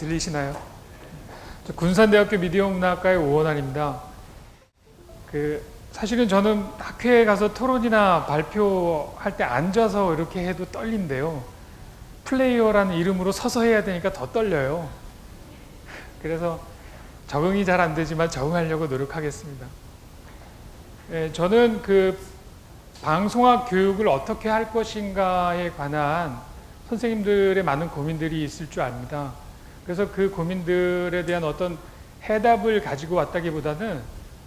들리시나요? 저 군산대학교 미디어문화학과의 오원환입니다. 사실은 저는 학회에 가서 토론이나 발표할 때 앉아서 이렇게 해도 떨린데요. 플레이어라는 이름으로 서서 해야 되니까 더 떨려요. 그래서 적응이 잘 안 되지만 적응하려고 노력하겠습니다. 저는 방송학 교육을 어떻게 할 것인가에 관한 선생님들의 많은 고민들이 있을 줄 압니다. 그래서 그 고민들에 대한 어떤 해답을 가지고 왔다기보다는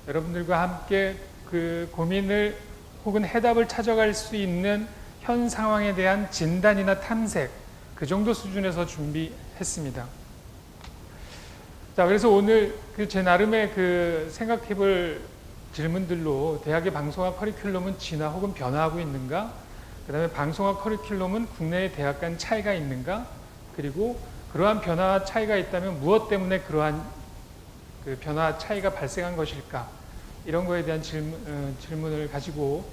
여러분들과 함께 그 고민을 혹은 해답을 찾아갈 수 있는 현 상황에 대한 진단이나 탐색, 그 정도 수준에서 준비했습니다. 자, 그래서 오늘 제 나름의 생각해볼 질문들로 대학의 방송학 커리큘럼은 진화 혹은 변화하고 있는가? 그 다음에 방송학 커리큘럼은 국내의 대학 간 차이가 있는가? 그리고 그러한 변화 차이가 있다면 무엇 때문에 그러한 변화 차이가 발생한 것일까? 이런 거에 대한 질문을 가지고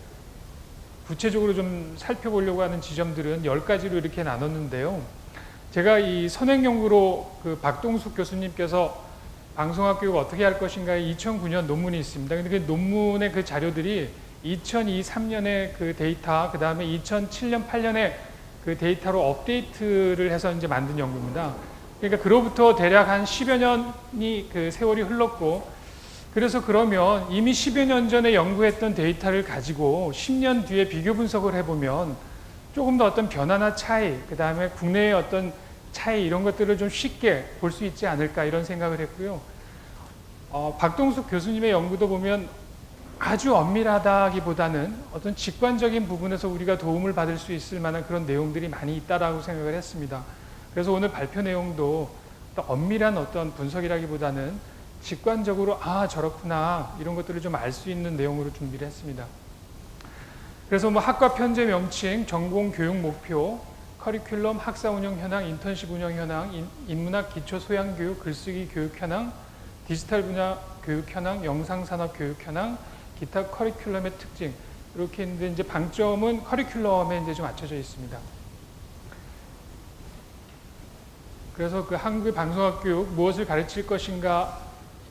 구체적으로 좀 살펴보려고 하는 지점들은 10가지로 이렇게 나눴는데요. 제가 이 선행연구로 박동숙 교수님께서 방송학 교육 어떻게 할 것인가의 2009년 논문이 있습니다. 근데 그 논문의 그 자료들이 2023년의 그 데이터, 그 다음에 2007년, 8년의 그 데이터로 업데이트를 해서 이제 만든 연구입니다. 그러니까 그로부터 대략 한 10여 년이 세월이 흘렀고, 그래서 그러면 이미 10여 년 전에 연구했던 데이터를 가지고 10년 뒤에 비교 분석을 해보면 조금 더 어떤 변화나 차이, 그 다음에 국내의 어떤 차이 이런 것들을 좀 쉽게 볼 수 있지 않을까 이런 생각을 했고요. 박동숙 교수님의 연구도 보면 아주 엄밀하다기보다는 어떤 직관적인 부분에서 우리가 도움을 받을 수 있을 만한 그런 내용들이 많이 있다라고 생각을 했습니다. 그래서 오늘 발표 내용도 엄밀한 어떤 분석이라기보다는 직관적으로 저렇구나 이런 것들을 좀 알 수 있는 내용으로 준비를 했습니다. 그래서 학과 편제 명칭, 전공 교육 목표, 커리큘럼, 학사 운영 현황, 인턴십 운영 현황, 인문학 기초 소양 교육, 글쓰기 교육 현황, 디지털 분야 교육 현황, 영상 산업 교육 현황, 기타 커리큘럼의 특징 이렇게 있는데 이제 방점은 커리큘럼에 이제 좀 맞춰져 있습니다. 그래서 한국의 방송학 교육 무엇을 가르칠 것인가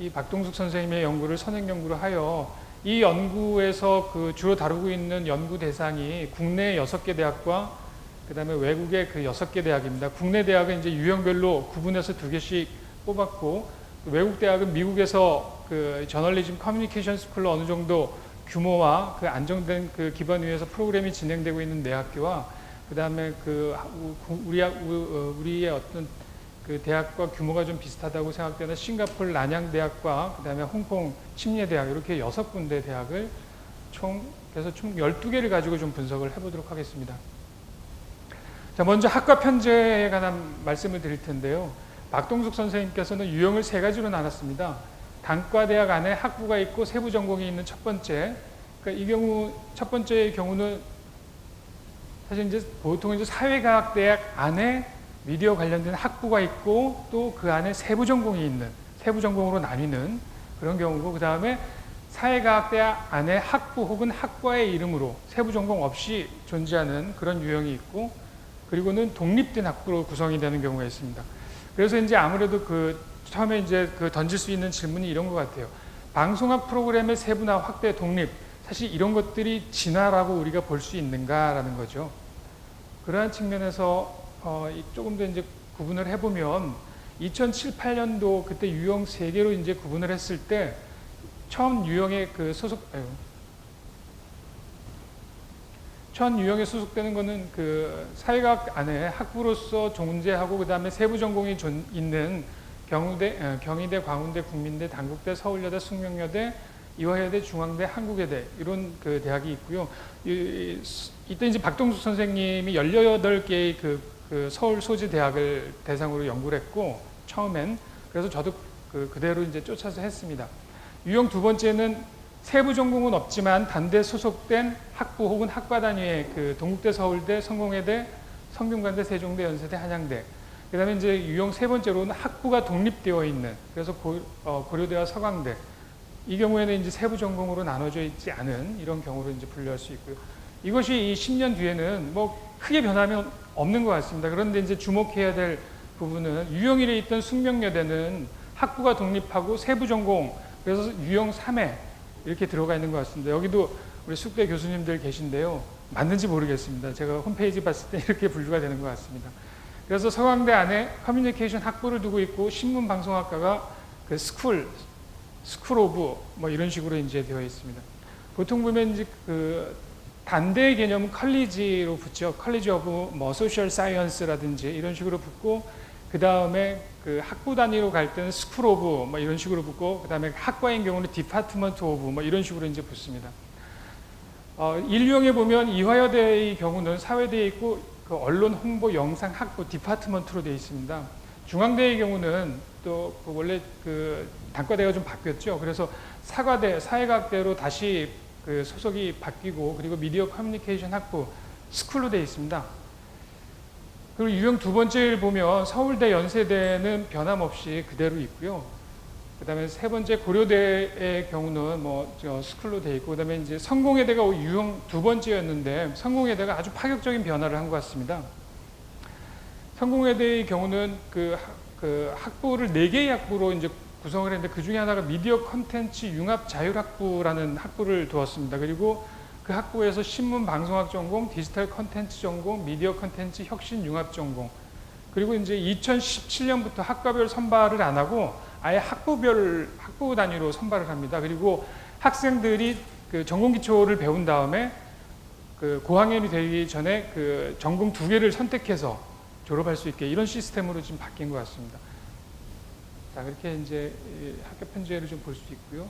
이 박동숙 선생님의 연구를 선행 연구로 하여 이 연구에서 주로 다루고 있는 연구 대상이 국내 6개 대학과 그 다음에 외국의 6개 대학입니다. 국내 대학은 이제 유형별로 구분해서 2개씩 뽑았고, 외국 대학은 미국에서 저널리즘 커뮤니케이션 스쿨로 어느 정도 규모와 안정된 기반 위에서 프로그램이 진행되고 있는 내 학교와 그 다음에 우리의 어떤 대학과 규모가 좀 비슷하다고 생각되는 싱가포르 난양대학과 그 다음에 홍콩 침례대학 이렇게 6군데 대학을 그래서 총 12개를 가지고 좀 분석을 해보도록 하겠습니다. 자, 먼저 학과 편제에 관한 말씀을 드릴 텐데요. 박동숙 선생님께서는 유형을 3가지로 나눴습니다. 단과대학 안에 학부가 있고 세부 전공이 있는 첫 번째. 그러니까 이 경우 첫 번째의 경우는 사실 이제 보통 이제 사회과학대학 안에 미디어 관련된 학부가 있고 또 그 안에 세부 전공이 있는 세부 전공으로 나뉘는 그런 경우고, 그 다음에 사회과학대학 안에 학부 혹은 학과의 이름으로 세부 전공 없이 존재하는 그런 유형이 있고, 그리고는 독립된 학부로 구성이 되는 경우가 있습니다. 그래서 이제 아무래도 처음에 이제 던질 수 있는 질문이 이런 것 같아요. 방송학 프로그램의 세분화, 확대, 독립, 사실 이런 것들이 진화라고 우리가 볼 수 있는가라는 거죠. 그러한 측면에서 조금 더 이제 구분을 해보면 2007, 8년도 그때 유형 3개로 이제 구분을 했을 때 처음 유형에 첫 유형에 소속되는 거는 사회과학 안에 학부로서 존재하고 그 다음에 세부 전공이 있는 경희대, 광운대, 국민대, 단국대, 서울여대, 숙명여대, 이화여대, 중앙대, 한국여대 이런 대학이 있고요. 이때 이제 박동숙 선생님이 18개의 서울 소재 대학을 대상으로 연구를 했고 처음엔 그래서 저도 그대로 이제 쫓아서 했습니다. 유형 2번째는 세부 전공은 없지만 단대 소속된 학부 혹은 학과 단위의 동국대, 서울대, 성공회대, 성균관대, 세종대, 연세대, 한양대. 그 다음에 이제 유형 3번째로는 학부가 독립되어 있는, 그래서 고려대와 서강대. 이 경우에는 이제 세부 전공으로 나눠져 있지 않은 이런 경우로 이제 분류할 수 있고요. 이것이 이 10년 뒤에는 크게 변하면 없는 것 같습니다. 그런데 이제 주목해야 될 부분은 유형일에 있던 숙명여대는 학부가 독립하고 세부 전공, 그래서 유형 3회 이렇게 들어가 있는 것 같습니다. 여기도 우리 숙대 교수님들 계신데요. 맞는지 모르겠습니다. 제가 홈페이지 봤을 때 이렇게 분류가 되는 것 같습니다. 그래서 서강대 안에 커뮤니케이션 학부를 두고 있고 신문방송학과가 그 스쿨 오브 뭐 이런 식으로 이제 되어 있습니다. 보통 보면 이제 그 단대의 개념은 컬리지로 붙죠. 컬리지 오브 뭐 소셜 사이언스라든지 이런 식으로 붙고, 그 다음에 그 학부 단위로 갈 때는 스쿨 오브 뭐 이런 식으로 붙고, 그 다음에 학과인 경우는 디파트먼트 오브 뭐 이런 식으로 이제 붙습니다. 인류형에 보면 이화여대의 경우는 사회대에 있고 그 언론 홍보 영상 학부 디파트먼트로 되어 있습니다. 중앙대의 경우는 또 원래 그 단과대가 좀 바뀌었죠. 그래서 사과대 사회과학대로 다시 그 소속이 바뀌고, 그리고 미디어 커뮤니케이션 학부 스쿨로 되어 있습니다. 그리고 유형 두 번째를 보면 서울대 연세대는 변함없이 그대로 있고요. 그 다음에 세 번째 고려대의 경우는 뭐 스쿨로 되어 있고, 그 다음에 이제 성공회대가 유형 두 번째였는데 성공회대가 아주 파격적인 변화를 한 것 같습니다. 성공회대의 경우는 그 학부를 4개의 학부로 이제 구성을 했는데, 그 중에 하나가 미디어 컨텐츠 융합 자율학부라는 학부를 두었습니다. 그리고 그 학부에서 신문 방송학 전공, 디지털 컨텐츠 전공, 미디어 컨텐츠 혁신 융합 전공, 그리고 이제 2017년부터 학과별 선발을 안 하고 아예 학부 단위로 선발을 합니다. 그리고 학생들이 그 전공 기초를 배운 다음에 그 고학년이 되기 전에 그 전공 2개를 선택해서 졸업할 수 있게, 이런 시스템으로 지금 바뀐 것 같습니다. 자, 그렇게 이제 학교 편제를 좀 볼 수 있고요.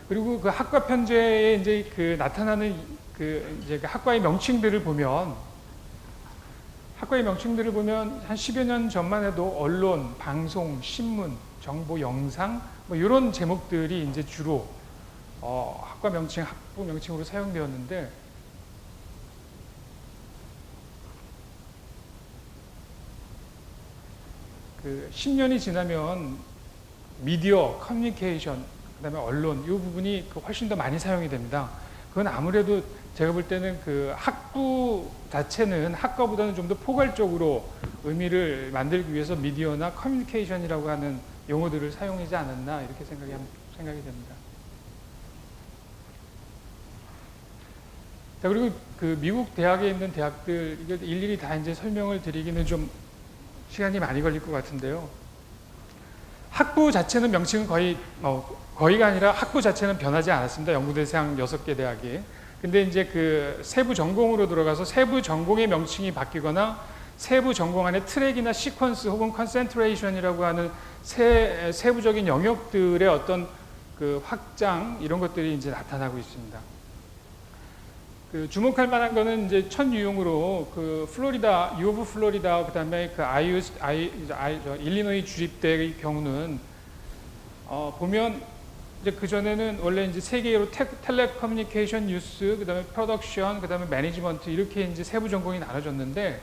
그리고 그 학과 편제에 이제 그 나타나는 그 이제 그 학과의 명칭들을 보면 한 10여 년 전만 해도 언론, 방송, 신문, 정보, 영상 뭐 이런 제목들이 이제 주로 학과 명칭, 학부 명칭으로 사용되었는데, 그 10년이 지나면 미디어, 커뮤니케이션, 그다음에 언론 이 부분이 훨씬 더 많이 사용이 됩니다. 그건 아무래도 제가 볼 때는 그 학부 자체는 학과보다는 좀 더 포괄적으로 의미를 만들기 위해서 미디어나 커뮤니케이션이라고 하는 용어들을 사용하지 않았나, 이렇게 생각이 됩니다. 자, 그리고 그 미국 대학에 있는 대학들, 이게 일일이 다 이제 설명을 드리기는 좀 시간이 많이 걸릴 것 같은데요. 학부 자체는 명칭은 거의가 아니라 학부 자체는 변하지 않았습니다. 연구대상 6개 대학이. 근데 이제 그 세부 전공으로 들어가서 세부 전공의 명칭이 바뀌거나 세부 전공 안에 트랙이나 시퀀스 혹은 컨센트레이션이라고 하는 세부적인 영역들의 어떤 그 확장, 이런 것들이 이제 나타나고 있습니다. 그 주목할 만한 거는 이제 첫 유형으로 그 플로리다, U 오브 플로리다, 그 다음에 그 일리노이 주립대의 경우는 보면 이제 그 전에는 원래 이제 3개로 텔레커뮤니케이션 뉴스, 그 다음에 프로덕션, 그 다음에 매니지먼트, 이렇게 이제 세부 전공이 나눠졌는데,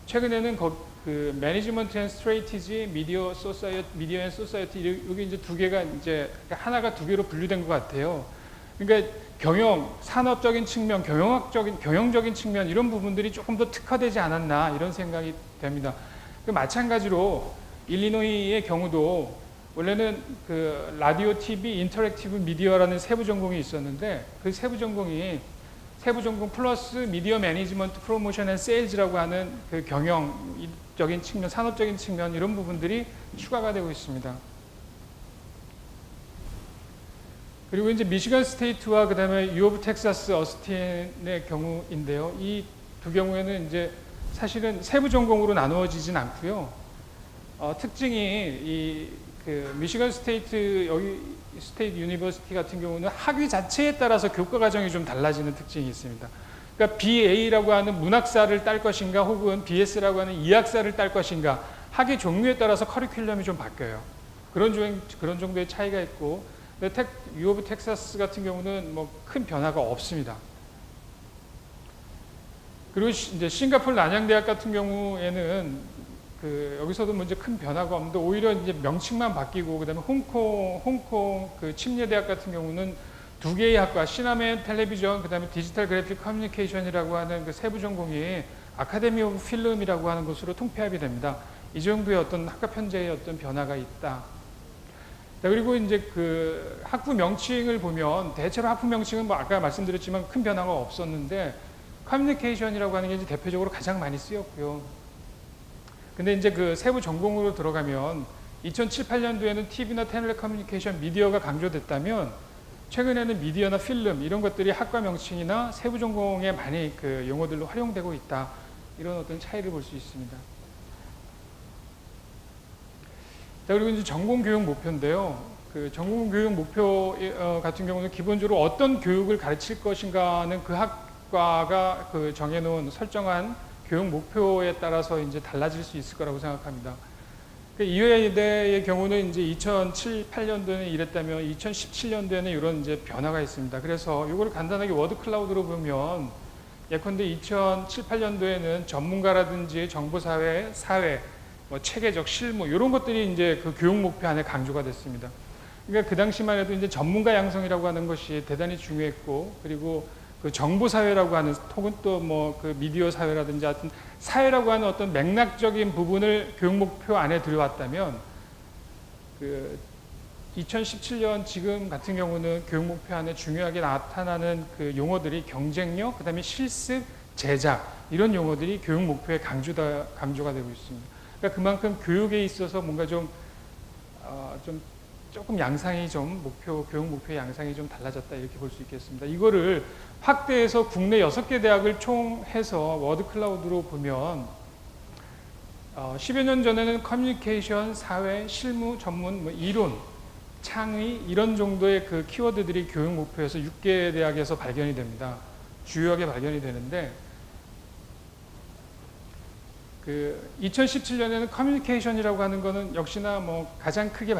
최근에는 그 매니지먼트 앤 스트레이티지, 미디어 앤 소사이어티, 여기 이제 2개가 이제 하나가 2개로 분류된 것 같아요. 그러니까 경영, 산업적인 측면, 경영적인 측면, 이런 부분들이 조금 더 특화되지 않았나, 이런 생각이 됩니다. 마찬가지로 일리노이의 경우도 원래는 그 라디오, TV, 인터랙티브 미디어라는 세부 전공이 있었는데, 그 세부 전공 플러스 미디어 매니지먼트, 프로모션 앤 세일즈라고 하는 그 경영적인 측면, 산업적인 측면, 이런 부분들이 추가가 되고 있습니다. 그리고 이제 미시건 스테이트와 그 다음에 U 오브 텍사스 어스틴의 경우인데요. 이 두 경우에는 이제 사실은 세부 전공으로 나누어지진 않고요. 특징이 그 미시건 스테이트, 여기 스테이트 유니버시티 같은 경우는 학위 자체에 따라서 교과 과정이 좀 달라지는 특징이 있습니다. 그러니까 BA라고 하는 문학사를 딸 것인가, 혹은 BS라고 하는 이학사를 딸 것인가, 학위 종류에 따라서 커리큘럼이 좀 바뀌어요. 그런 정도의 차이가 있고, U 오브 텍사스 같은 경우는 뭐 큰 변화가 없습니다. 그리고 이제 싱가포르 난양대학 같은 경우에는 그 여기서도 뭐 이제 큰 변화가 없는데, 오히려 이제 명칭만 바뀌고, 그다음에 홍콩 그 침례대학 같은 경우는 2개의 학과, 시나멘 텔레비전, 그다음에 디지털 그래픽 커뮤니케이션이라고 하는 그 세부 전공이 아카데미 오브 필름이라고 하는 곳으로 통폐합이 됩니다. 이 정도의 어떤 학과 편제의 어떤 변화가 있다. 그리고 이제 그 학부 명칭을 보면 대체로 학부 명칭은 뭐 아까 말씀드렸지만 큰 변화가 없었는데 커뮤니케이션이라고 하는 게 이제 대표적으로 가장 많이 쓰였고요. 근데 이제 그 세부 전공으로 들어가면 2007, 8년도에는 TV나 텔레커뮤니케이션 미디어가 강조됐다면 최근에는 미디어나 필름 이런 것들이 학과 명칭이나 세부 전공에 많이 그 용어들로 활용되고 있다. 이런 어떤 차이를 볼 수 있습니다. 자, 그리고 이제 전공 교육 목표인데요. 그 전공 교육 목표 같은 경우는 기본적으로 어떤 교육을 가르칠 것인가는 그 학과가 그 정해놓은 설정한 교육 목표에 따라서 이제 달라질 수 있을 거라고 생각합니다. 그 이화여대의 경우는 이제 2007, 8년도에는 이랬다면 2017년도에는 이런 이제 변화가 있습니다. 그래서 이걸 간단하게 워드 클라우드로 보면 예컨대 2007, 8년도에는 전문가라든지 정보사회, 사회, 뭐 체계적 실무 이런 것들이 이제 그 교육 목표 안에 강조가 됐습니다. 그러니까 그 당시만 해도 이제 전문가 양성이라고 하는 것이 대단히 중요했고, 그리고 그 정보사회라고 하는 혹은 또 뭐 그 미디어 사회라든지 하여튼 사회라고 하는 어떤 맥락적인 부분을 교육 목표 안에 들여왔다면 그 2017년 지금 같은 경우는 교육 목표 안에 중요하게 나타나는 그 용어들이 경쟁력, 그다음에 실습, 제작 이런 용어들이 교육 목표에 강조가 되고 있습니다. 그러니까 그만큼 교육에 있어서 뭔가 좀 조금 양상이 좀 교육 목표의 양상이 좀 달라졌다 이렇게 볼 수 있겠습니다. 이거를 확대해서 국내 6개 대학을 총 해서 워드 클라우드로 보면 10여 년 전에는 커뮤니케이션, 사회, 실무, 전문, 뭐 이론, 창의 이런 정도의 그 키워드들이 교육 목표에서 6개 대학에서 발견이 됩니다. 주요하게 발견이 되는데 그 2017년에는 커뮤니케이션이라고 하는 거는 역시나 뭐 가장 크게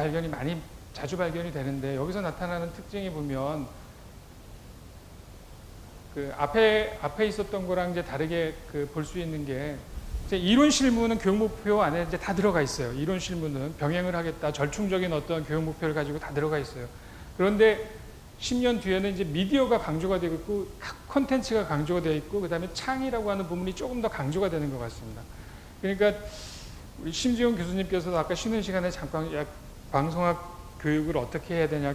자주 발견이 되는데 여기서 나타나는 특징이 보면 그 앞에 있었던 거랑 이제 다르게 그 볼 수 있는 게 이제 이론 실무는 교육 목표 안에 이제 다 들어가 있어요. 이론 실무는 병행을 하겠다, 절충적인 어떤 교육 목표를 가지고 다 들어가 있어요. 그런데 10년 뒤에는 이제 미디어가 강조가 되고 있고 콘텐츠가 강조가 되어 있고 그다음에 창의라고 하는 부분이 조금 더 강조가 되는 것 같습니다. 그러니까 우리 심지용 교수님께서도 아까 쉬는 시간에 잠깐 방송학 교육을 어떻게 해야 되냐,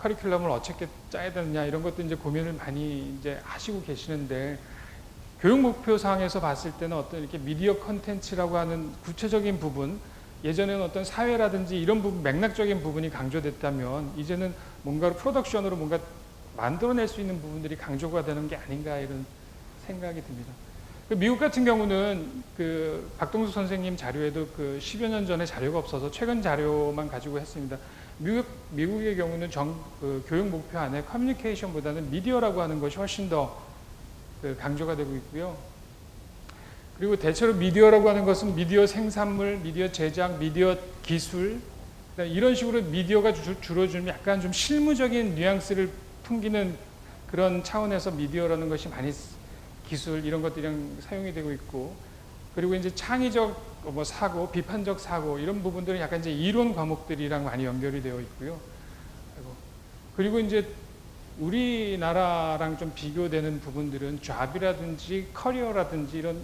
커리큘럼을 어떻게 짜야 되느냐 이런 것도 이제 고민을 많이 이제 하시고 계시는데 교육 목표 상에서 봤을 때는 어떤 이렇게 미디어 콘텐츠라고 하는 구체적인 부분, 예전에는 어떤 사회라든지 이런 부분, 맥락적인 부분이 강조됐다면 이제는 뭔가 프로덕션으로 뭔가 만들어낼 수 있는 부분들이 강조가 되는 게 아닌가 이런 생각이 듭니다. 미국 같은 경우는 그 박동수 선생님 자료에도 그 10여 년 전에 자료가 없어서 최근 자료만 가지고 했습니다. 미국의 경우는 그 교육 목표 안에 커뮤니케이션보다는 미디어라고 하는 것이 훨씬 더 그 강조가 되고 있고요. 그리고 대체로 미디어라고 하는 것은 미디어 생산물, 미디어 제작, 미디어 기술 이런 식으로 미디어가 주로 좀 약간 좀 실무적인 뉘앙스를 풍기는 그런 차원에서 미디어라는 것이 많이 기술 이런 것들이랑 사용이 되고 있고, 그리고 이제 창의적 뭐 사고, 비판적 사고 이런 부분들은 약간 이제 이론 과목들이랑 많이 연결이 되어 있고요. 그리고 이제 우리나라랑 좀 비교되는 부분들은 잡이라든지 커리어라든지 이런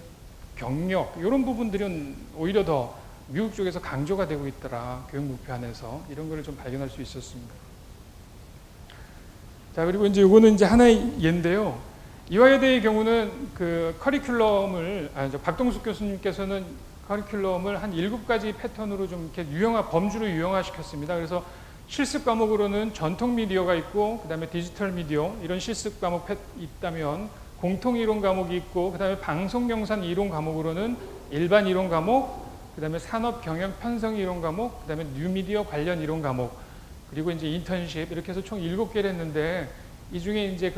경력 이런 부분들은 오히려 더 미국 쪽에서 강조가 되고 있더라. 교육 목표 안에서 이런 거를 좀 발견할 수 있었습니다. 자, 그리고 이제 이거는 이제 하나의 예인데요. 이화여대의 경우는 그 커리큘럼을 박동숙 교수님께서는 커리큘럼을 한 7가지 패턴으로 좀 이렇게 범주로 유형화시켰습니다. 그래서 실습 과목으로는 전통 미디어가 있고 그다음에 디지털 미디어 이런 실습 과목 있다면 공통 이론 과목이 있고 그다음에 방송 경산 이론 과목으로는 일반 이론 과목, 그다음에 산업 경영 편성 이론 과목, 그다음에 뉴미디어 관련 이론 과목, 그리고 이제 인턴십 이렇게 해서 총 7개를 했는데 이 중에 이제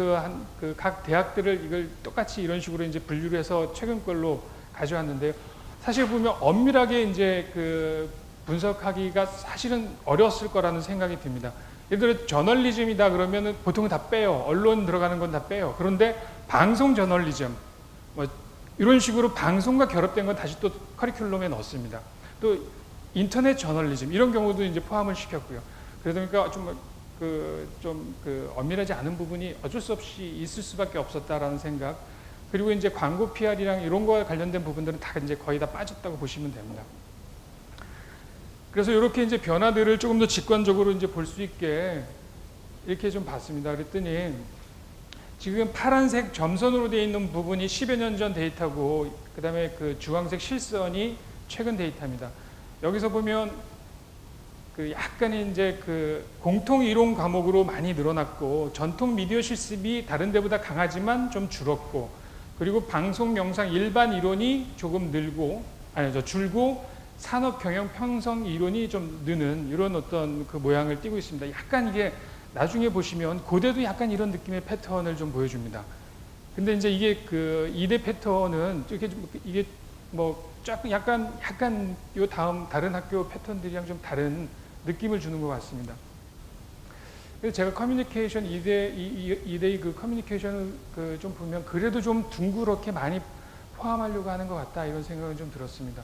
각 대학들을 이걸 똑같이 이런 식으로 이제 분류를 해서 최근 걸로 가져왔는데요. 사실 보면 엄밀하게 이제 그 분석하기가 사실은 어려웠을 거라는 생각이 듭니다. 예를 들어 저널리즘이다 그러면은 보통은 다 빼요. 언론 들어가는 건 다 빼요. 그런데 방송 저널리즘 뭐 이런 식으로 방송과 결합된 건 다시 또 커리큘럼에 넣습니다. 또 인터넷 저널리즘 이런 경우도 이제 포함을 시켰고요. 그러다 보니까 좀 엄밀하지 않은 부분이 어쩔 수 없이 있을 수밖에 없었다라는 생각. 그리고 이제 광고 PR이랑 이런 거와 관련된 부분들은 다 이제 거의 다 빠졌다고 보시면 됩니다. 그래서 이렇게 이제 변화들을 조금 더 직관적으로 이제 볼 수 있게 이렇게 좀 봤습니다. 그랬더니 지금 파란색 점선으로 되어 있는 부분이 10여 년 전 데이터고, 그 다음에 그 주황색 실선이 최근 데이터입니다. 여기서 보면 그 약간의 이제 그 공통 이론 과목으로 많이 늘어났고, 전통 미디어 실습이 다른 데보다 강하지만 좀 줄었고, 그리고 방송 영상 일반 이론이 조금 줄고 산업 경영 편성 이론이 좀 느는 이런 어떤 그 모양을 띠고 있습니다. 약간 이게 나중에 보시면 고대도 약간 이런 느낌의 패턴을 좀 보여줍니다. 근데 이제 이게 그 2대 패턴은 이게 뭐 약간 요 다음 다른 학교 패턴들이랑 좀 다른 느낌을 주는 것 같습니다. 그래서 제가 커뮤니케이션 2대의 그 커뮤니케이션을 그 좀 보면 그래도 좀 둥그렇게 많이 포함하려고 하는 것 같다, 이런 생각은 좀 들었습니다.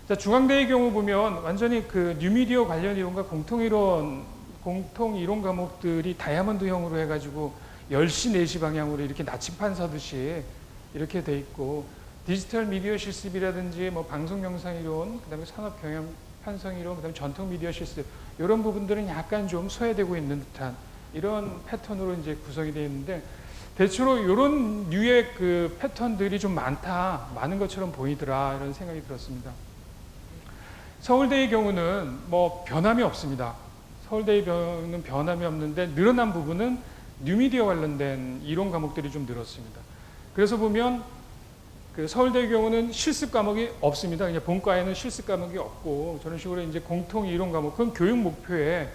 자, 중앙대의 경우 보면 완전히 그 뉴미디어 관련 이론과 공통 이론 과목들이 다이아몬드형으로 해가지고 10시, 4시 방향으로 이렇게 나침판 서듯이 이렇게 돼 있고, 디지털 미디어 실습이라든지 뭐 방송 영상 이론, 그다음에 산업 경영 편성 이론, 그다음에 전통 미디어 실습, 이런 부분들은 약간 좀 소외되고 있는 듯한 이런 패턴으로 이제 구성이 되어 있는데, 대체로 이런 류의 그 패턴들이 좀 많은 것처럼 보이더라, 이런 생각이 들었습니다. 서울대의 경우는 뭐 변함이 없습니다. 서울대의 경우는 변함이 없는데 늘어난 부분은 뉴미디어 관련된 이론 과목들이 좀 늘었습니다. 그래서 보면 그 서울대의 경우는 실습 과목이 없습니다. 그냥 본과에는 실습 과목이 없고, 저런 식으로 이제 공통 이론 과목, 그건 교육 목표에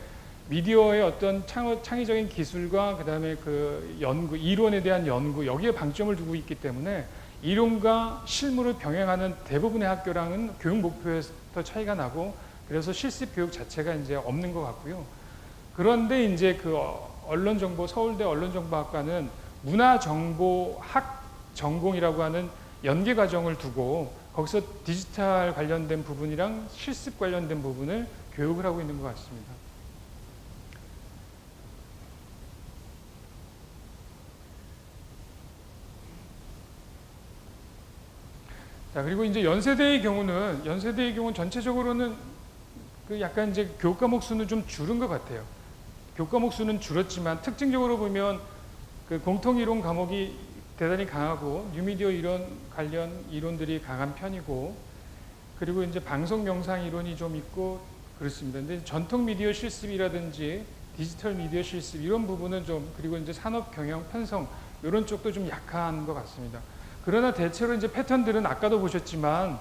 미디어의 어떤 창의적인 기술과 그다음에 그 연구, 이론에 대한 연구, 여기에 방점을 두고 있기 때문에 이론과 실무를 병행하는 대부분의 학교랑은 교육 목표에서 차이가 나고, 그래서 실습 교육 자체가 이제 없는 것 같고요. 그런데 이제 그 서울대 언론정보학과는 문화정보학 전공이라고 하는 연계 과정을 두고 거기서 디지털 관련된 부분이랑 실습 관련된 부분을 교육을 하고 있는 것 같습니다. 자, 그리고 이제 연세대의 경우는 전체적으로는 그 약간 이제 교과 목 수는 좀 줄은 것 같아요. 교과 목 수는 줄었지만 특징적으로 보면 그 공통 이론 과목이 대단히 강하고, 뉴미디어 이론 관련 이론들이 강한 편이고, 그리고 이제 방송 영상 이론이 좀 있고 그렇습니다. 근데 전통 미디어 실습이라든지 디지털 미디어 실습 이런 부분은 좀, 그리고 이제 산업 경영 편성 이런 쪽도 좀 약한 것 같습니다. 그러나 대체로 이제 패턴들은 아까도 보셨지만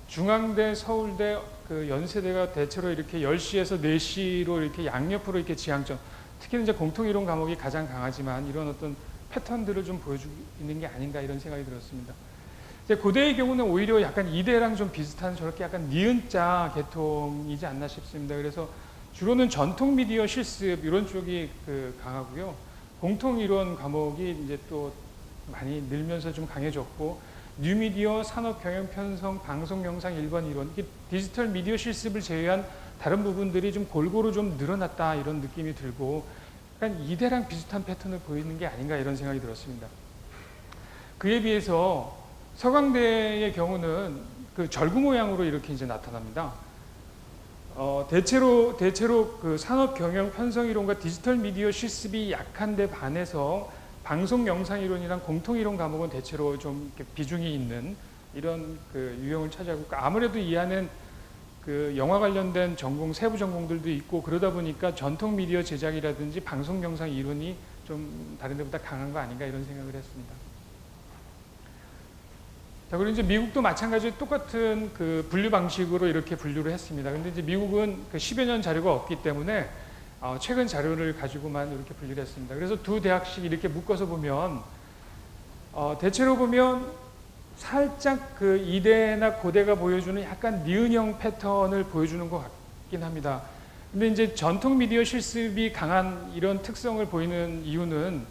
중앙대, 서울대, 그 연세대가 대체로 이렇게 10시에서 4시로 이렇게 양옆으로 이렇게 지향점, 특히 이제 공통 이론 과목이 가장 강하지만 이런 어떤 패턴들을 좀 보여주고 있는 게 아닌가, 이런 생각이 들었습니다. 이제 고대의 경우는 오히려 약간 이대랑 좀 비슷한 저렇게 약간 니은자 계통이지 않나 싶습니다. 그래서 주로는 전통 미디어 실습 이런 쪽이 그 강하고요. 공통 이론 과목이 이제 또 많이 늘면서 좀 강해졌고, 뉴미디어, 산업 경영 편성, 방송 영상 일반 이론, 디지털 미디어 실습을 제외한 다른 부분들이 좀 골고루 좀 늘어났다, 이런 느낌이 들고, 약간 이대랑 비슷한 패턴을 보이는 게 아닌가, 이런 생각이 들었습니다. 그에 비해서 서강대의 경우는 그 절구 모양으로 이렇게 이제 나타납니다. 대체로 그 산업 경영 편성 이론과 디지털 미디어 실습이 약한데 반해서 방송 영상 이론이랑 공통 이론 과목은 대체로 좀 비중이 있는 이런 그 유형을 차지하고, 아무래도 이 안엔 그 영화 관련된 전공, 세부 전공들도 있고, 그러다 보니까 전통 미디어 제작이라든지 방송 영상 이론이 좀 다른 데보다 강한 거 아닌가, 이런 생각을 했습니다. 자, 그리고 이제 미국도 마찬가지로 똑같은 그 분류 방식으로 이렇게 분류를 했습니다. 근데 이제 미국은 그 10여 년 자료가 없기 때문에 최근 자료를 가지고만 이렇게 분류를 했습니다. 그래서 두 대학씩 이렇게 묶어서 보면 대체로 보면 살짝 그 이대나 고대가 보여주는 약간 니은형 패턴을 보여주는 것 같긴 합니다. 근데 이제 전통 미디어 실습이 강한 이런 특성을 보이는 이유는,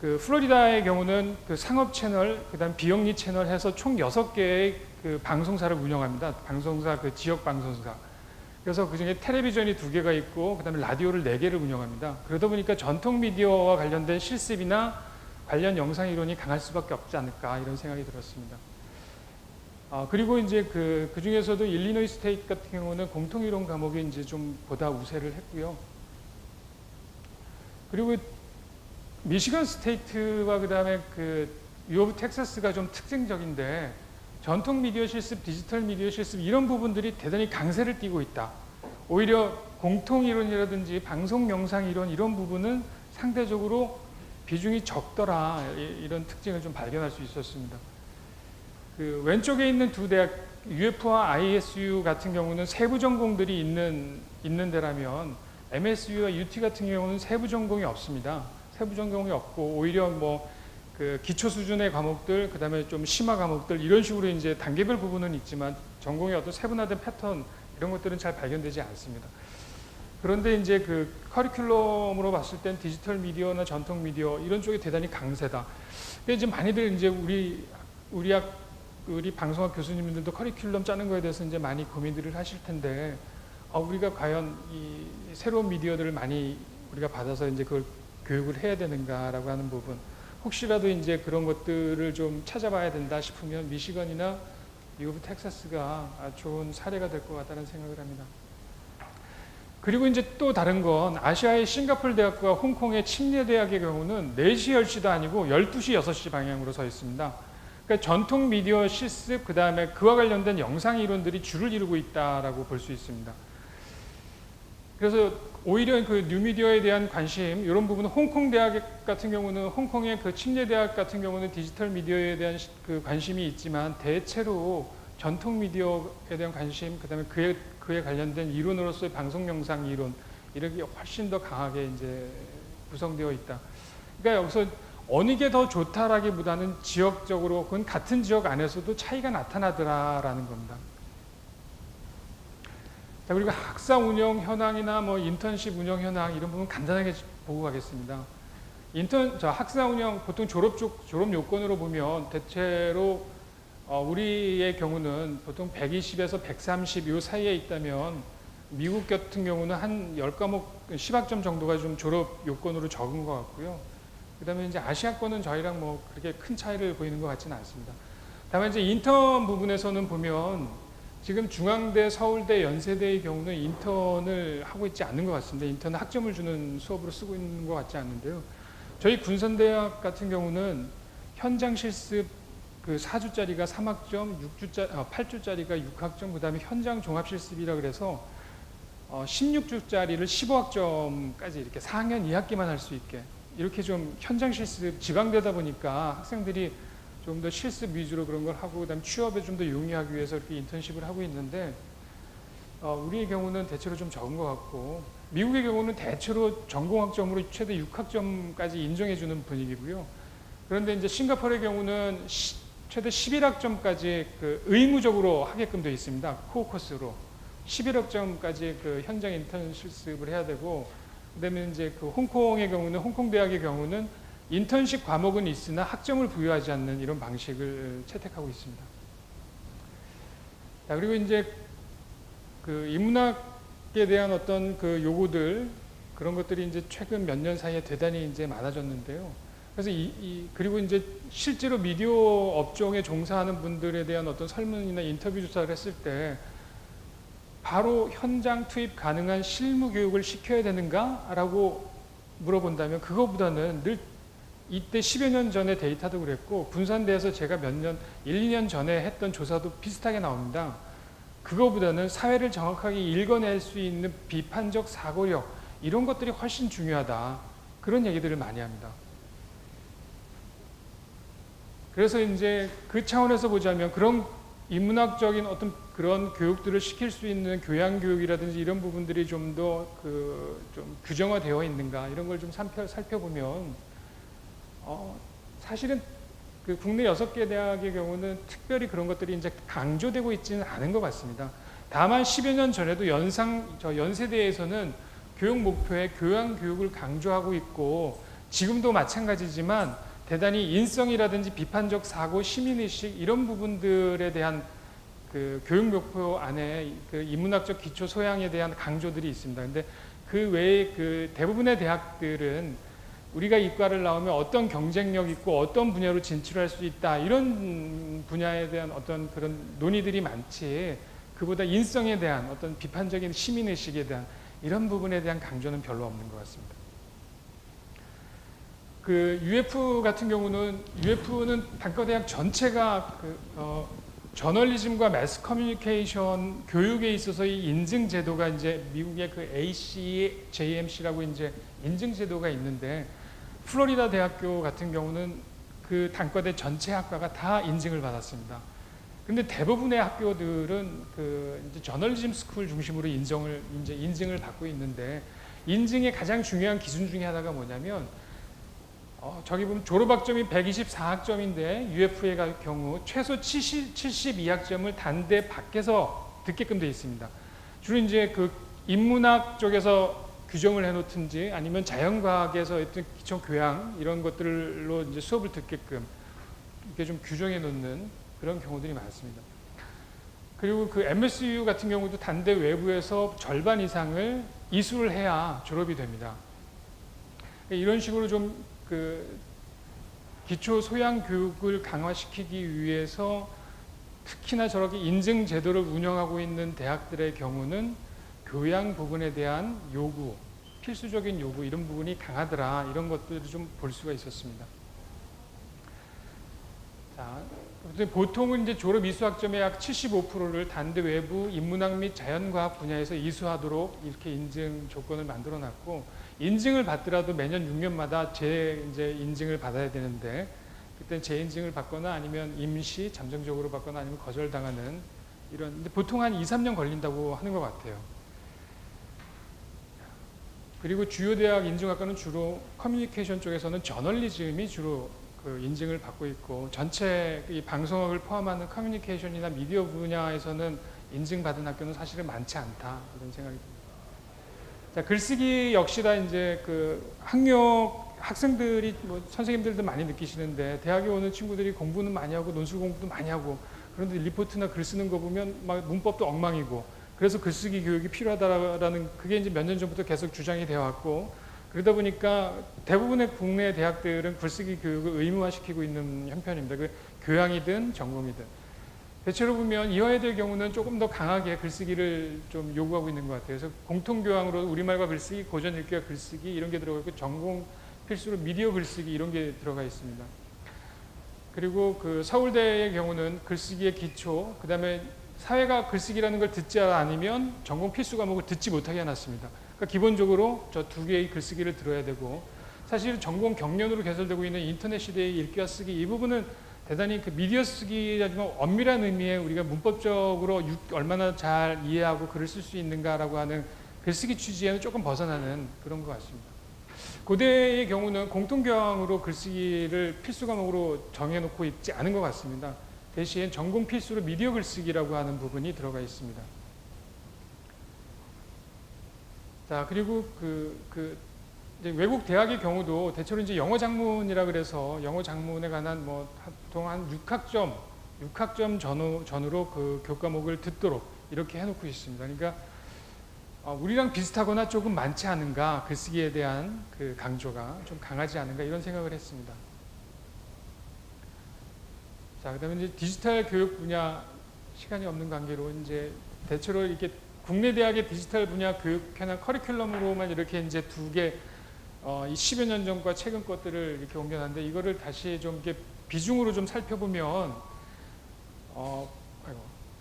그 플로리다의 경우는 그 상업 채널, 그다음 비영리 채널 해서 총 6개의 그 방송사를 운영합니다. 방송사, 그 지역 방송사. 그래서 그중에 텔레비전이 2개가 있고, 그다음에 라디오를 4개를 운영합니다. 그러다 보니까 전통 미디어와 관련된 실습이나 관련 영상 이론이 강할 수밖에 없지 않을까, 이런 생각이 들었습니다. 그리고 이제 그 중에서도 일리노이 스테이트 같은 경우는 공통 이론 과목이 이제 좀 보다 우세를 했고요. 그리고 미시건 스테이트와 그다음에 그 U 오브 텍사스가 좀 특징적인데 전통 미디어 실습, 디지털 미디어 실습 이런 부분들이 대단히 강세를 띠고 있다. 오히려 공통 이론이라든지 방송 영상 이론 이런 부분은 상대적으로 비중이 적더라. 이런 특징을 좀 발견할 수 있었습니다. 그 왼쪽에 있는 두 대학 UF와 ISU 같은 경우는 세부 전공들이 있는 데라면 MSU와 UT 같은 경우는 세부 전공이 없습니다. 세부 전공이 없고 오히려 뭐 그 기초 수준의 과목들, 그다음에 좀 심화 과목들 이런 식으로 이제 단계별 부분은 있지만 전공의 어떤 세분화된 패턴 이런 것들은 잘 발견되지 않습니다. 그런데 이제 그 커리큘럼으로 봤을 땐 디지털 미디어나 전통 미디어 이런 쪽이 대단히 강세다. 근데 이제 많이들 이제 우리 방송학 교수님들도 커리큘럼 짜는 거에 대해서 이제 많이 고민들을 하실 텐데, 우리가 과연 이 새로운 미디어들을 많이 우리가 받아서 이제 그걸 교육을 해야 되는가라고 하는 부분, 혹시라도 이제 그런 것들을 좀 찾아봐야 된다 싶으면 미시건이나 U 오브 텍사스가 좋은 사례가 될 것 같다는 생각을 합니다. 그리고 이제 또 다른 건 아시아의 싱가포르 대학과 홍콩의 침례 대학의 경우는 4시, 10시도 아니고 12시, 6시 방향으로 서 있습니다. 그러니까 전통 미디어 실습, 그 다음에 그와 관련된 영상 이론들이 주를 이루고 있다라고 볼 수 있습니다. 그래서 오히려 그 뉴미디어에 대한 관심, 이런 부분은 홍콩 대학 같은 경우는 홍콩의 그 침례 대학 같은 경우는 디지털 미디어에 대한 그 관심이 있지만 대체로 전통 미디어에 대한 관심, 그다음에 그에 관련된 이론으로서의 방송 영상 이론 이런 게 훨씬 더 강하게 이제 구성되어 있다. 그러니까 여기서 어느 게 더 좋다라기보다는 지역적으로 그건 같은 지역 안에서도 차이가 나타나더라라는 겁니다. 자, 그리고 학사 운영 현황이나 뭐 인턴십 운영 현황 이런 부분 간단하게 보고 가겠습니다. 학사 운영 보통 졸업 요건으로 보면 대체로 우리의 경우는 보통 120에서 130 요 사이에 있다면 미국 같은 경우는 한 10과목 10학점 정도가 좀 졸업 요건으로 적은 것 같고요. 그 다음에 이제 아시아권은 저희랑 뭐 그렇게 큰 차이를 보이는 것 같지는 않습니다. 다만 이제 인턴 부분에서는 보면 지금 중앙대, 서울대, 연세대의 경우는 인턴을 하고 있지 않는 것 같습니다. 인턴은 학점을 주는 수업으로 쓰고 있는 것 같지 않는데요. 저희 군산대학 같은 경우는 현장 실습 그 4주짜리가 3학점, 8주짜리가 6학점, 그 다음에 현장 종합실습이라 그래서 16주짜리를 15학점까지 이렇게 4학년 2학기만 할 수 있게 이렇게 좀 현장 실습 지방되다 보니까 학생들이 좀 더 실습 위주로 그런 걸 하고 그다음에 취업에 좀 더 용이하기 위해서 이렇게 인턴십을 하고 있는데 우리의 경우는 대체로 좀 적은 것 같고 미국의 경우는 대체로 전공학점으로 최대 6학점까지 인정해주는 분위기고요. 그런데 이제 싱가포르의 경우는 최대 11학점까지 그 의무적으로 하게끔 되어 있습니다. 코어 코스로 11학점까지 그 현장 인턴 실습을 해야 되고, 그다음에 이제 그 홍콩의 경우는 홍콩 대학의 경우는 인턴십 과목은 있으나 학점을 부여하지 않는 이런 방식을 채택하고 있습니다. 자, 그리고 이제 그 인문학에 대한 어떤 그 요구들 그런 것들이 이제 최근 몇 년 사이에 대단히 이제 많아졌는데요. 그래서 그리고 이제 실제로 미디어 업종에 종사하는 분들에 대한 어떤 설문이나 인터뷰 조사를 했을 때 바로 현장 투입 가능한 실무 교육을 시켜야 되는가라고 물어본다면 그거보다는 늘 이때 10여 년 전의 데이터도 그랬고 군산대에서 제가 1, 2년 전에 했던 조사도 비슷하게 나옵니다. 그거보다는 사회를 정확하게 읽어낼 수 있는 비판적 사고력 이런 것들이 훨씬 중요하다. 그런 얘기들을 많이 합니다. 그래서 이제 그 차원에서 보자면 그런 인문학적인 어떤 그런 교육들을 시킬 수 있는 교양교육이라든지 이런 부분들이 좀 더 좀 규정화되어 있는가 이런 걸 좀 살펴보면 사실은 그 국내 6개 대학의 경우는 특별히 그런 것들이 이제 강조되고 있지는 않은 것 같습니다. 다만 10여 년 전에도 연세대에서는 교육 목표에 교양교육을 강조하고 있고 지금도 마찬가지지만 대단히 인성이라든지 비판적 사고, 시민의식 이런 부분들에 대한 그 교육 목표 안에 그 인문학적 기초 소양에 대한 강조들이 있습니다. 근데 그 외에 그 대부분의 대학들은 우리가 이과를 나오면 어떤 경쟁력 있고 어떤 분야로 진출할 수 있다 이런 분야에 대한 어떤 그런 논의들이 많지 그보다 인성에 대한 어떤 비판적인 시민의식에 대한 이런 부분에 대한 강조는 별로 없는 것 같습니다. 그 UF 같은 경우는 UF는 단과대학 전체가 저널리즘과 매스 커뮤니케이션 교육에 있어서 이 인증 제도가 이제 미국의 그 ACJMC라고 이제 인증 제도가 있는데 플로리다 대학교 같은 경우는 그 단과대 전체 학과가 다 인증을 받았습니다. 근데 대부분의 학교들은 그 이제 저널리즘 스쿨 중심으로 인증을 받고 있는데 인증의 가장 중요한 기준 중에 하나가 뭐냐면 저기 보면 졸업학점이 124학점인데 UF의 경우 최소 72학점을 단대 밖에서 듣게끔 되어 있습니다. 주로 이제 그 인문학 쪽에서 규정을 해놓든지 아니면 자연과학에서 어떤 기초 교양 이런 것들로 이제 수업을 듣게끔 이렇게 좀 규정해 놓는 그런 경우들이 많습니다. 그리고 그 MSU 같은 경우도 단대 외부에서 절반 이상을 이수를 해야 졸업이 됩니다. 이런 식으로 좀 그 기초 소양 교육을 강화시키기 위해서 특히나 저렇게 인증 제도를 운영하고 있는 대학들의 경우는 교양 부분에 대한 요구, 필수적인 요구 이런 부분이 강하더라 이런 것들을 좀 볼 수가 있었습니다. 자, 보통은 이제 졸업 이수학점의 약 75%를 단대 외부 인문학 및 자연과학 분야에서 이수하도록 이렇게 인증 조건을 만들어놨고 인증을 받더라도 매년 6년마다 이제 인증을 받아야 되는데 그때 재인증을 받거나 아니면 임시 잠정적으로 받거나 아니면 거절당하는 이런 근데 보통 한 2, 3년 걸린다고 하는 것 같아요. 그리고 주요 대학 인증학과는 주로 커뮤니케이션 쪽에서는 저널리즘이 주로 그 인증을 받고 있고 전체 이 방송학을 포함하는 커뮤니케이션이나 미디어 분야에서는 인증받은 학교는 사실은 많지 않다 이런 생각이 듭니다. 자, 글쓰기 역시나 이제 그 학생들이 뭐 선생님들도 많이 느끼시는데 대학에 오는 친구들이 공부는 많이 하고 논술 공부도 많이 하고 그런데 리포트나 글 쓰는 거 보면 막 문법도 엉망이고 그래서 글쓰기 교육이 필요하다라는 그게 이제 몇 년 전부터 계속 주장이 되어 왔고 그러다 보니까 대부분의 국내 대학들은 글쓰기 교육을 의무화시키고 있는 형편입니다. 그 교양이든 전공이든. 대체로 보면 이화여대의 경우는 조금 더 강하게 글쓰기를 좀 요구하고 있는 것 같아요. 그래서 공통교양으로 우리말과 글쓰기, 고전 읽기와 글쓰기 이런 게 들어가 있고 전공 필수로 미디어 글쓰기 이런 게 들어가 있습니다. 그리고 그 서울대의 경우는 글쓰기의 기초, 그 다음에 사회가 글쓰기라는 걸 듣지 않으면 전공 필수 과목을 듣지 못하게 해놨습니다. 그러니까 기본적으로 저 두 개의 글쓰기를 들어야 되고 사실 전공 경련으로 개설되고 있는 인터넷 시대의 읽기와 쓰기 이 부분은 대단히 그 미디어 쓰기라지만 엄밀한 의미의 우리가 문법적으로 얼마나 잘 이해하고 글을 쓸 수 있는가라고 하는 글쓰기 취지에는 조금 벗어나는 그런 것 같습니다. 고대의 경우는 공통교양으로 글쓰기를 필수 과목으로 정해놓고 있지 않은 것 같습니다. 대신 전공 필수로 미디어 글쓰기라고 하는 부분이 들어가 있습니다. 자, 그리고 이제 외국 대학의 경우도 대체로 이제 영어 장문이라 그래서 영어 장문에 관한 뭐 보통 한 6학점 전후로 그 교과목을 듣도록 이렇게 해놓고 있습니다. 그러니까 우리랑 비슷하거나 조금 많지 않은가 글쓰기에 대한 그 강조가 좀 강하지 않은가 이런 생각을 했습니다. 자, 그다음에 이제 디지털 교육 분야 시간이 없는 관계로 이제 대체로 이렇게 국내 대학의 디지털 분야 교육회나 커리큘럼으로만 이렇게 이제 두 개 이 10여 년 전과 최근 것들을 이렇게 옮겨놨는데 이거를 다시 좀 이렇게 비중으로 좀 살펴보면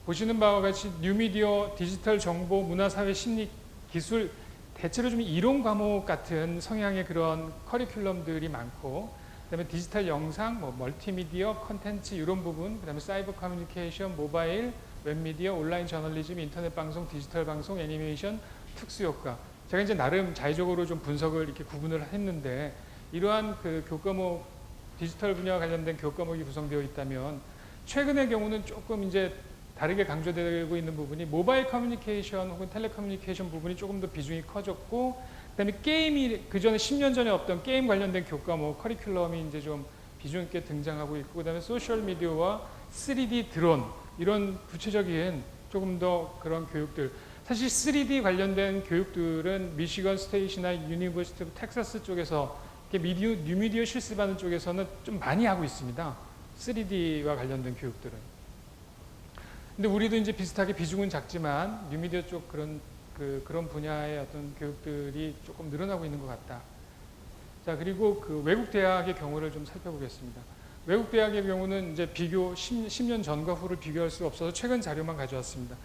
보시는 바와 같이 뉴미디어, 디지털 정보, 문화사회, 심리, 기술 대체로 좀 이론 과목 같은 성향의 그런 커리큘럼들이 많고 그다음에 디지털 영상, 뭐 멀티미디어, 컨텐츠 이런 부분, 그다음에 사이버 커뮤니케이션, 모바일, 웹미디어, 온라인 저널리즘, 인터넷 방송, 디지털 방송, 애니메이션, 특수효과. 제가 이제 나름 자의적으로 좀 분석을 이렇게 구분을 했는데 이러한 그 교과목 디지털 분야와 관련된 교과목이 구성되어 있다면 최근의 경우는 조금 이제 다르게 강조되고 있는 부분이 모바일 커뮤니케이션 혹은 텔레커뮤니케이션 부분이 조금 더 비중이 커졌고 그다음에 게임이 그 전에 10년 전에 없던 게임 관련된 교과목 커리큘럼이 이제 좀 비중 있게 등장하고 있고 그다음에 소셜 미디어와 3D 드론 이런 구체적인 조금 더 그런 교육들 사실 3D 관련된 교육들은 미시건 스테이트나 유니버시티 오브 텍사스 쪽에서 뉴미디어 실습하는 쪽에서는 좀 많이 하고 있습니다. 3D와 관련된 교육들은. 근데 우리도 이제 비슷하게 비중은 작지만 뉴미디어 쪽 그런 분야의 어떤 교육들이 조금 늘어나고 있는 것 같다. 자, 그리고 그 외국 대학의 경우를 좀 살펴보겠습니다. 외국 대학의 경우는 이제 10년 전과 후를 비교할 수 없어서 최근 자료만 가져왔습니다.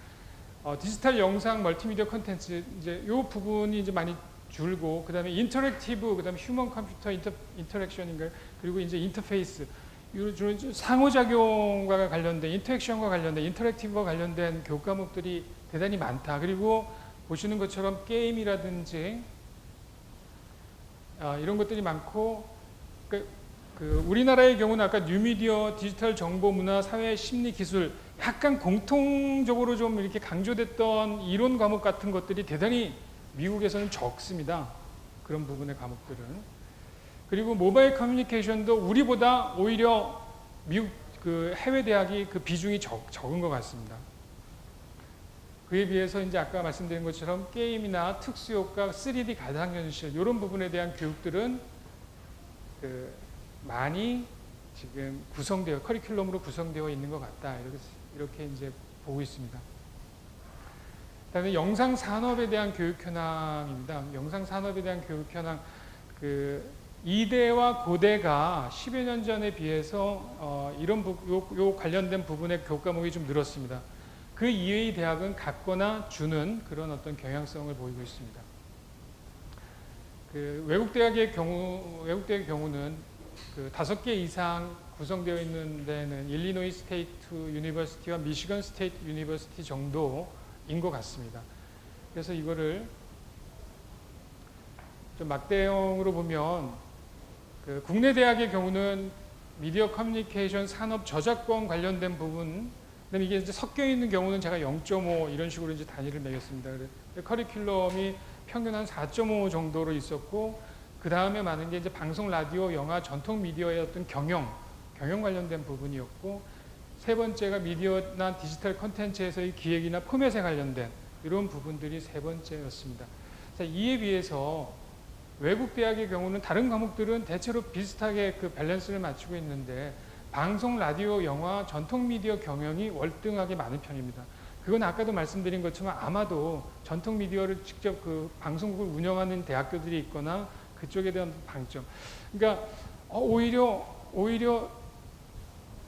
디지털 영상 멀티미디어 콘텐츠 이제 이 부분이 이제 많이 줄고, 그다음에 인터랙티브, 그다음에 휴먼 컴퓨터 인터랙션인가요? 그리고 이제 인터페이스, 이런 상호작용과 관련된, 인터랙션과 관련된, 인터랙티브와 관련된 교육 과목들이 대단히 많다. 그리고 보시는 것처럼 게임이라든지 이런 것들이 많고, 우리나라의 경우는 아까 뉴미디어, 디지털 정보, 문화, 사회, 심리, 기술 약간 공통적으로 좀 이렇게 강조됐던 이론 과목 같은 것들이 대단히 미국에서는 적습니다. 그런 부분의 과목들은. 그리고 모바일 커뮤니케이션도 우리보다 오히려 미국 그 해외 대학이 그 비중이 적은 것 같습니다. 그에 비해서 이제 아까 말씀드린 것처럼 게임이나 특수효과, 3D 가상현실 이런 부분에 대한 교육들은 많이 지금 커리큘럼으로 구성되어 있는 것 같다. 이렇게 이제 보고 있습니다. 그다음에 영상 산업에 대한 교육 현황입니다. 영상 산업에 대한 교육 현황, 이대와 고대가 10여 년 전에 비해서 요 관련된 부분의 교육 과목이 좀 늘었습니다. 그 이외의 대학은 같거나 주는 그런 어떤 경향성을 보이고 있습니다. 외국 대학의 경우는 5개 이상 구성되어 있는 데는 일리노이 스테이트 유니버시티와 미시건 스테이트 유니버시티 정도인 것 같습니다. 그래서 이거를 좀 막대형으로 보면 국내 대학의 경우는 미디어 커뮤니케이션 산업 저작권 관련된 부분, 그다음에 이게 이제 섞여 있는 경우는 제가 0.5 이런 식으로 이제 단위를 매겼습니다. 커리큘럼이 평균 한 4.5 정도로 있었고, 그 다음에 많은 게 이제 방송, 라디오, 영화, 전통 미디어의 어떤 경영 관련된 부분이었고, 세 번째가 미디어나 디지털 콘텐츠에서의 기획이나 포맷에 관련된 이런 부분들이 세 번째였습니다. 자, 이에 비해서 외국 대학의 경우는 다른 과목들은 대체로 비슷하게 그 밸런스를 맞추고 있는데, 방송, 라디오, 영화, 전통 미디어 경영이 월등하게 많은 편입니다. 그건 아까도 말씀드린 것처럼 아마도 전통 미디어를 직접 그 방송국을 운영하는 대학교들이 있거나 그쪽에 대한 방점. 그러니까 오히려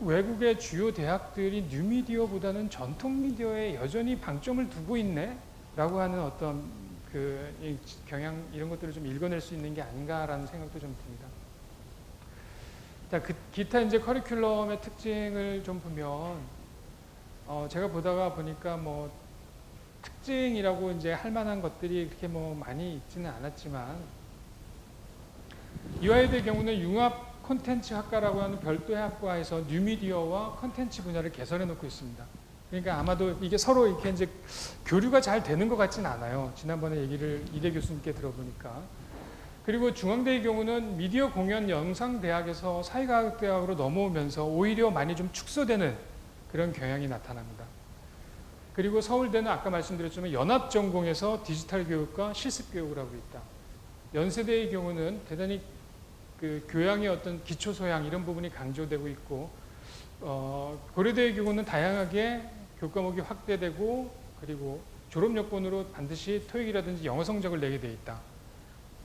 외국의 주요 대학들이 뉴미디어보다는 전통 미디어에 여전히 방점을 두고 있네라고 하는 어떤 이 경향, 이런 것들을 좀 읽어낼 수 있는 게 아닌가라는 생각도 좀 듭니다. 자, 기타 이제 커리큘럼의 특징을 좀 보면, 제가 보니까 뭐 특징이라고 이제 할 만한 것들이 그렇게 뭐 많이 있지는 않았지만, 이화여대의 경우는 융합 콘텐츠 학과라고 하는 별도의 학과에서 뉴미디어와 콘텐츠 분야를 개설해 놓고 있습니다. 그러니까 아마도 이게 서로 이렇게 이제 교류가 잘 되는 것 같지는 않아요. 지난번에 얘기를 이대 교수님께 들어보니까. 그리고 중앙대의 경우는 미디어 공연 영상대학에서 사회과학대학으로 넘어오면서 오히려 많이 좀 축소되는 그런 경향이 나타납니다. 그리고 서울대는 아까 말씀드렸지만 연합전공에서 디지털 교육과 실습 교육을 하고 있다. 연세대의 경우는 대단히 교양의 어떤 기초 소양 이런 부분이 강조되고 있고, 고려대의 경우는 다양하게 교육 과목이 확대되고, 그리고 졸업 요건으로 반드시 토익이라든지 영어 성적을 내게 돼 있다.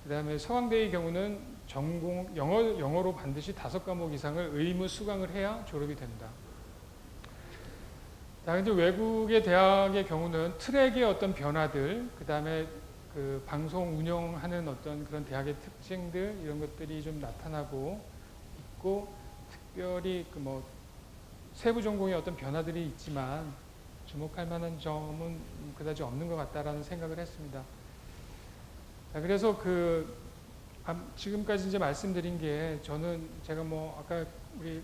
그 다음에 서강대의 경우는 전공 영어로 반드시 5과목 이상을 의무 수강을 해야 졸업이 된다. 자, 근데 외국의 대학의 경우는 트랙의 어떤 변화들, 그 다음에 그 방송 운영하는 어떤 그런 대학의 특징들, 이런 것들이 좀 나타나고 있고, 특별히 뭐 세부 전공의 어떤 변화들이 있지만 주목할 만한 점은 그다지 없는 것 같다라는 생각을 했습니다. 자, 그래서 지금까지 이제 말씀드린 게, 제가 뭐 아까 우리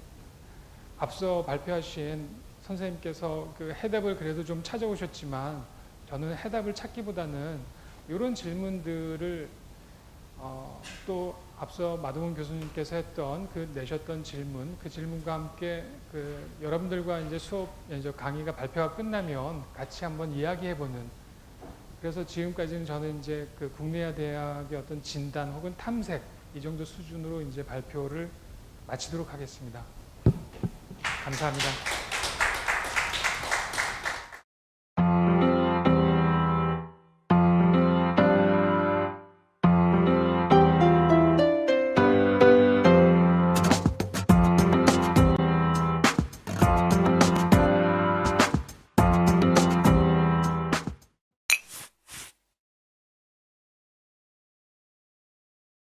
앞서 발표하신 선생님께서 그 해답을 그래도 좀 찾아오셨지만, 저는 해답을 찾기보다는 이런 질문들을 또 앞서 마동훈 교수님께서 내셨던 질문, 그 질문과 함께 여러분들과 이제 강의가 발표가 끝나면 같이 한번 이야기해보는, 그래서 지금까지는 저는 이제 국내외 대학의 어떤 진단 혹은 탐색 이 정도 수준으로 이제 발표를 마치도록 하겠습니다. 감사합니다.